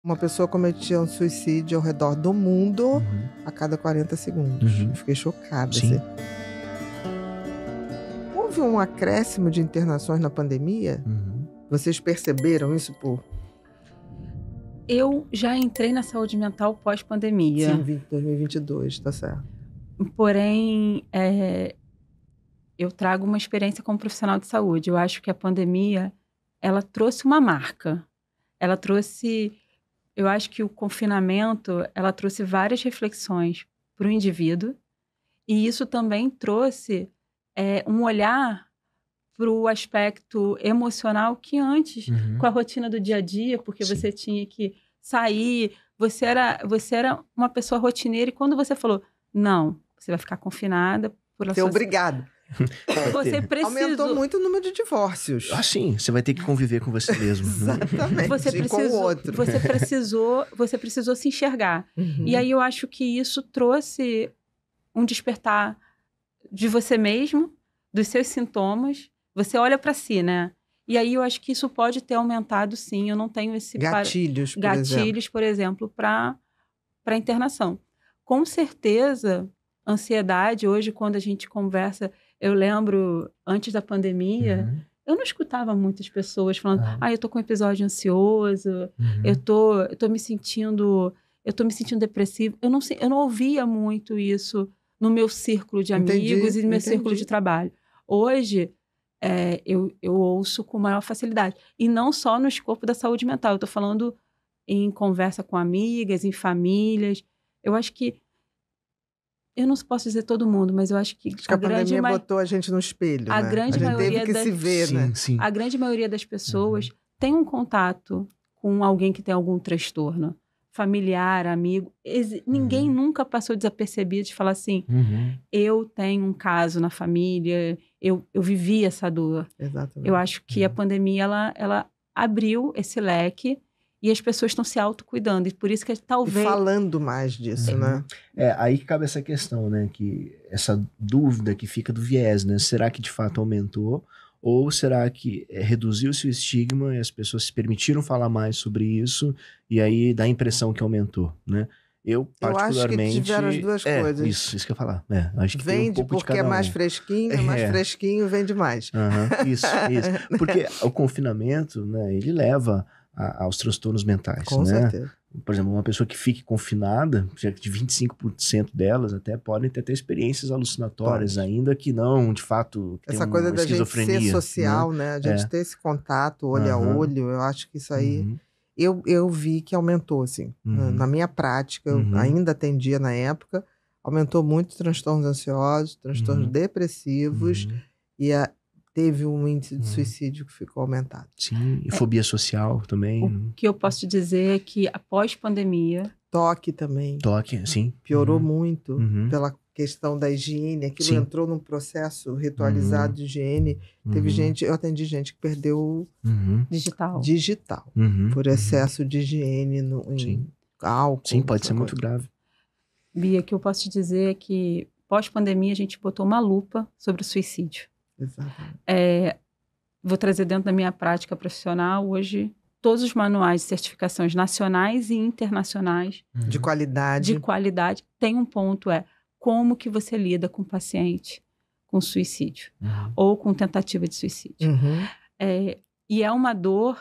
Uma pessoa cometia um suicídio ao redor do mundo a cada 40 segundos. Eu fiquei chocada. Sim. Assim. Houve um acréscimo de internações na pandemia? Vocês perceberam isso por... Eu já entrei na saúde mental pós-pandemia. Sim, 2022, tá certo. Porém, eu trago uma experiência como profissional de saúde. Eu acho que a pandemia, ela trouxe uma marca. Ela trouxe... Eu acho que o confinamento, ela trouxe várias reflexões para o indivíduo. E isso também trouxe um olhar para o aspecto emocional que antes, com a rotina do dia a dia, porque você tinha que sair, você era uma pessoa rotineira, e quando você falou, não, você vai ficar confinada por Você é obrigado. Você precisou... Aumentou muito o número de divórcios. Ah, sim, você vai ter que conviver com você mesmo. Exatamente, com o outro. Você precisou se enxergar. E aí eu acho que isso trouxe um despertar de você mesmo, dos seus sintomas. Você olha para si, né? E aí eu acho que isso pode ter aumentado, sim. Eu não tenho esse... Gatilhos, por exemplo, para internação. Com certeza, ansiedade, hoje, quando a gente conversa... Eu lembro, antes da pandemia, eu não escutava muitas pessoas falando, eu tô com um episódio ansioso, eu tô me sentindo depressivo. Eu não ouvia muito isso no meu círculo de amigos e no meu círculo de trabalho. Hoje, eu ouço com maior facilidade. E não só no escopo da saúde mental. Eu tô falando em conversa com amigas, em famílias. Eu acho que eu não posso dizer todo mundo, mas eu acho que a pandemia botou a gente no espelho, a né? grande a gente maioria teve que se ver, né? Sim. A grande maioria das pessoas tem um contato com alguém que tem algum transtorno. Familiar, amigo. Ninguém nunca passou desapercebido de falar assim, eu tenho um caso na família, eu vivi essa dor. Exatamente. Eu acho que a pandemia, ela abriu esse leque e as pessoas estão se autocuidando. E por isso que talvez... E falando mais disso, né? Aí que cabe essa questão, né? Que essa dúvida que fica do viés, né? Será que de fato aumentou? Ou será que reduziu-se o estigma e as pessoas se permitiram falar mais sobre isso e aí dá a impressão que aumentou, né? Eu particularmente... acho que tiveram as duas coisas. Isso que eu ia falar. Acho que vende tem um pouco porque de cada é mais fresquinho, mais fresquinho vende mais. Isso. Porque o confinamento, né, ele leva aos transtornos mentais, Com certeza. Por exemplo, uma pessoa que fique confinada, cerca de 25% delas até podem ter experiências alucinatórias, ainda que não, de fato, essa coisa da gente ser social, né? A gente ter esse contato olho a olho, eu acho que isso aí... Eu vi que aumentou, assim. Na minha prática, eu ainda atendia na época, aumentou muito transtornos ansiosos, transtornos depressivos, e teve um índice de suicídio que ficou aumentado. Sim, e fobia social também. O que eu posso te dizer é que após pandemia... Toque também. Toque, sim. Piorou muito pela questão da higiene. Aquilo entrou num processo ritualizado de higiene. Teve gente, eu atendi gente que perdeu digital por excesso de higiene em álcool. Sim, pode ser muito grave. Bia, o que eu posso te dizer é que pós-pandemia a gente botou uma lupa sobre o suicídio. Exatamente. Vou trazer dentro da minha prática profissional hoje todos os manuais de certificações nacionais e internacionais de qualidade tem um ponto, como que você lida com o paciente com suicídio ou com tentativa de suicídio. E é uma dor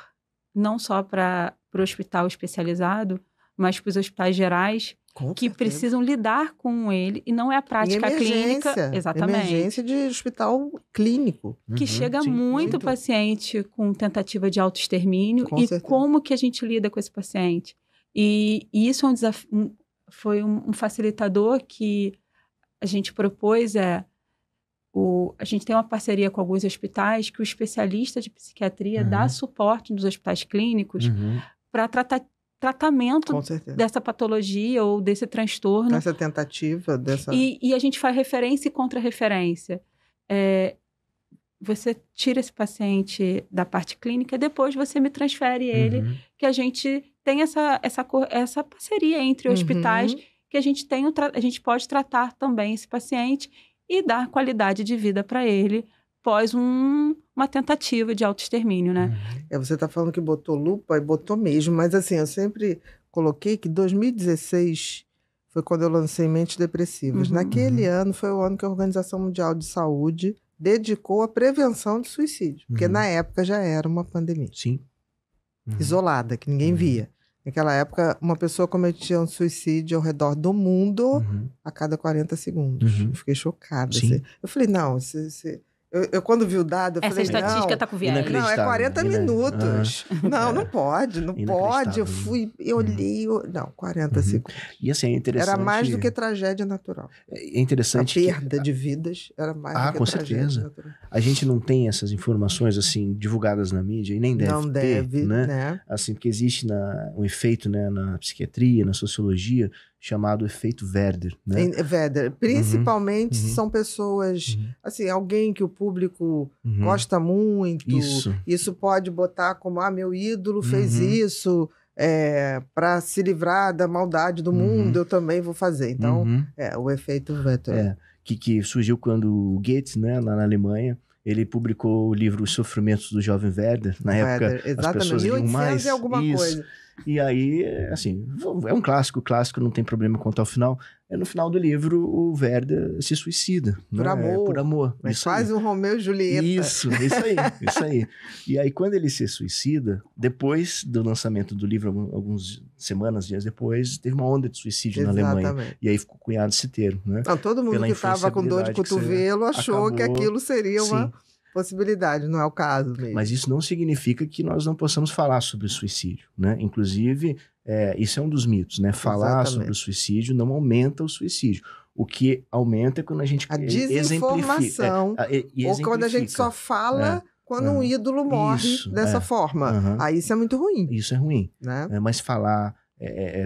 não só para o hospital especializado, mas para os hospitais gerais que precisam lidar com ele, e não é a prática clínica. Exatamente. Emergência de hospital clínico. Que chega muito paciente com tentativa de autoextermínio. Como que a gente lida com esse paciente? E isso é um desafio, foi um facilitador que a gente propôs, a gente tem uma parceria com alguns hospitais que o especialista de psiquiatria dá suporte nos hospitais clínicos para tratamento dessa patologia ou desse transtorno. Dessa tentativa. E a gente faz referência e contra-referência. Você tira esse paciente da parte clínica e depois você me transfere ele, que a gente tem essa parceria entre hospitais, que a gente pode tratar também esse paciente e dar qualidade de vida para ele, pós uma tentativa de autoextermínio, né? Você está falando que botou lupa, e botou mesmo, mas assim, eu sempre coloquei que 2016 foi quando eu lancei Mentes Depressivas. Naquele ano foi o ano que a Organização Mundial de Saúde dedicou à prevenção de suicídio, porque na época já era uma pandemia. Sim. Isolada, que ninguém via. Naquela época, uma pessoa cometia um suicídio ao redor do mundo a cada 40 segundos. Eu fiquei chocada. Assim. Eu falei, não, eu quando vi o dado, eu falei, essa estatística está com viés. Não, é 40 minutos. Não pode, não pode. Eu olhei, não, 40 segundos. E assim, é interessante... Era mais do que tragédia natural. É interessante a perda de vidas era mais do que com tragédia certeza. natural. A gente não tem essas informações, assim, divulgadas na mídia, e nem deve não ter, deve, né? Assim, porque existe um efeito, né, na psiquiatria, na sociologia, chamado efeito Werther, né? Werther, principalmente são pessoas, assim, alguém que o público gosta muito. Isso pode botar como, meu ídolo fez isso para se livrar da maldade do mundo, eu também vou fazer. Então, o efeito Werther. Que surgiu quando o Goethe, né, lá na Alemanha, ele publicou o livro Os Sofrimentos do Jovem Werther. Na época, as pessoas liam mais. E alguma coisa. E aí, assim, é um clássico, não tem problema quanto ao final. No final do livro, o Werther se suicida. Por amor. Por amor. É quase um Romeu e Julieta. Isso aí. E aí, quando ele se suicida, depois do lançamento do livro, algumas dias depois, teve uma onda de suicídio na Alemanha. E aí ficou cunhado esse termo, né? Não, todo mundo que estava com dor de cotovelo achou que aquilo seria uma possibilidade, não é o caso mesmo. Mas isso não significa que nós não possamos falar sobre o suicídio, né? Inclusive, isso é um dos mitos, né? Falar sobre o suicídio não aumenta o suicídio. O que aumenta é quando a gente a desinformação, ou quando a gente só fala quando um ídolo morre dessa forma. Aí isso é muito ruim. Isso é ruim. Né? Mas falar...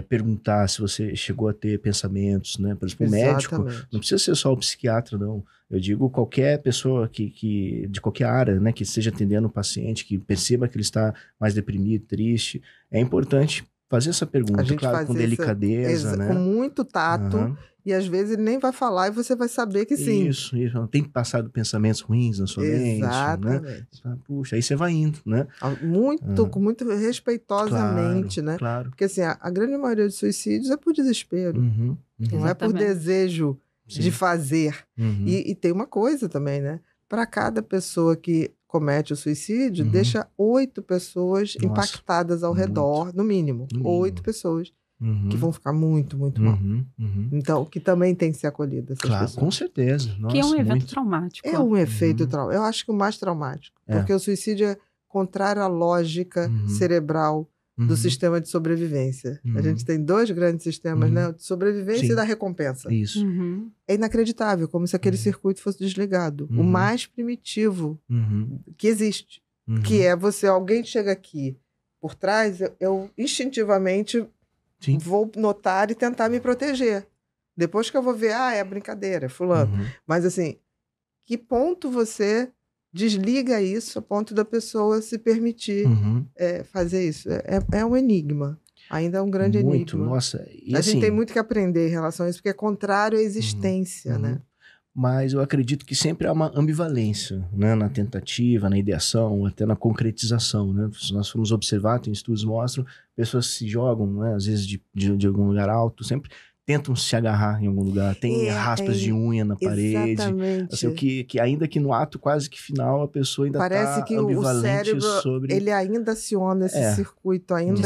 perguntar se você chegou a ter pensamentos, né? Por exemplo, o médico, não precisa ser só o psiquiatra, não. Eu digo qualquer pessoa que de qualquer área, né, que esteja atendendo o paciente, que perceba que ele está mais deprimido, triste, é importante fazer essa pergunta, claro, com delicadeza, né? Com muito tato, e às vezes ele nem vai falar e você vai saber que sim. Isso. Não tem passado pensamentos ruins na sua mente, né? Puxa, aí você vai indo, né? Muito respeitosamente, né? Claro. Porque assim, a grande maioria dos suicídios é por desespero. Não é por desejo de fazer. E tem uma coisa também, né? Para cada pessoa que comete o suicídio, deixa 8 pessoas impactadas ao redor, no mínimo. 8 pessoas que vão ficar muito, muito mal. Então, que também tem que ser acolhida. Claro, pessoas. Com certeza. Nossa, que é um evento traumático. É um efeito traumático. Eu acho que o mais traumático. Porque o suicídio é contrário à lógica cerebral do sistema de sobrevivência. A gente tem 2 grandes sistemas, né? O de sobrevivência e da recompensa. Isso. É inacreditável, como se aquele circuito fosse desligado. O mais primitivo que existe. Que é alguém chega aqui por trás, eu instintivamente vou notar e tentar me proteger. Depois que eu vou ver, é brincadeira, fulano. Mas assim, que ponto você desliga isso a ponto da pessoa se permitir fazer isso? É um enigma. Ainda é um grande enigma. Nossa. E a gente tem muito que aprender em relação a isso, porque é contrário à existência, né? Mas eu acredito que sempre há uma ambivalência, né? Na tentativa, na ideação, até na concretização, né? Se nós formos observar, tem estudos que mostram, pessoas se jogam, né? Às vezes de algum lugar alto, sempre tentam se agarrar em algum lugar, tem raspas de unha na parede. Exatamente. Assim, que ainda que no ato quase que final, a pessoa ainda parece que o cérebro, sobre... ele ainda aciona esse circuito ainda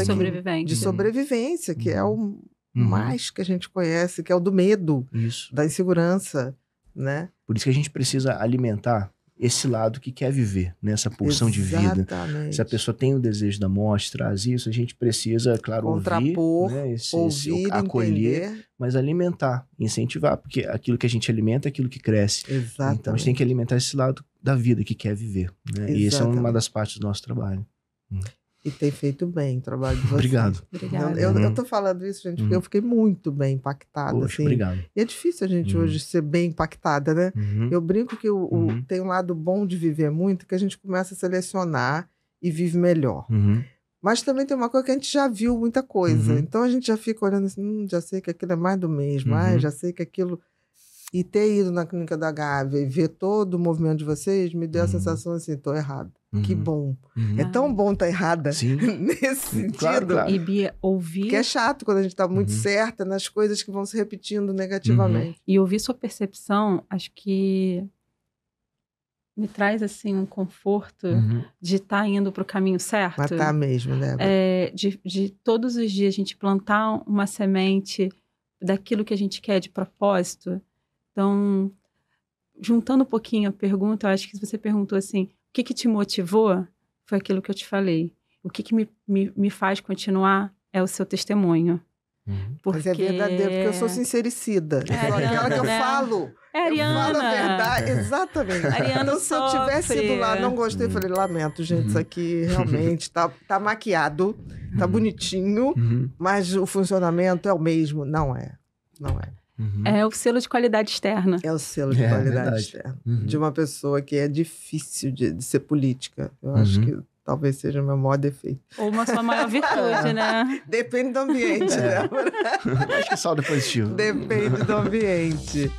de sobrevivência, que é o mais que a gente conhece, que é o do medo, da insegurança, né? Por isso que a gente precisa alimentar esse lado que quer viver, né? Essa pulsão de vida. Se a pessoa tem o desejo da morte, traz isso, a gente precisa, claro, contrapor, ouvir, acolher, entender, mas alimentar, incentivar, porque aquilo que a gente alimenta é aquilo que cresce. Exatamente. Então a gente tem que alimentar esse lado da vida que quer viver, né? E essa é uma das partes do nosso trabalho. E tem feito bem o trabalho de vocês. Obrigado. Eu tô falando isso, gente, porque eu fiquei muito bem impactada. Poxa, assim. Obrigado. E é difícil a gente hoje ser bem impactada, né? Eu brinco que tem um lado bom de viver muito, que a gente começa a selecionar e vive melhor. Mas também tem uma coisa que a gente já viu muita coisa. Então a gente já fica olhando assim, já sei que aquilo é mais do mesmo. Já sei que aquilo... E ter ido na clínica da Gávea e ver todo o movimento de vocês me deu a sensação assim, tô errada. Que bom. É tão bom estar errada nesse sentido. Claro. E Bia, ouvir... Porque é chato quando a gente tá muito certa nas coisas que vão se repetindo negativamente. E ouvir sua percepção, acho que me traz, assim, um conforto de estar indo para o caminho certo. Mas tá mesmo, né? De todos os dias a gente plantar uma semente daquilo que a gente quer de propósito. Então, juntando um pouquinho a pergunta, eu acho que você perguntou assim, o que te motivou? Foi aquilo que eu te falei. O que me faz continuar é o seu testemunho. Mas é verdadeiro, porque eu sou sincericida. Eu sou aquela que eu falo. É a Ariana. Eu falo a verdade, exatamente. Ariana então, se eu tivesse ido lá, não gostei, eu falei, lamento, gente, isso aqui realmente tá maquiado, tá bonitinho, mas o funcionamento é o mesmo. Não é. É o selo de qualidade externa. É o selo de qualidade externa. De uma pessoa que é difícil de ser política. Eu acho que talvez seja o meu maior defeito. Ou uma sua maior virtude, né? Depende do ambiente, né? Acho que é só positivo. Depende do ambiente.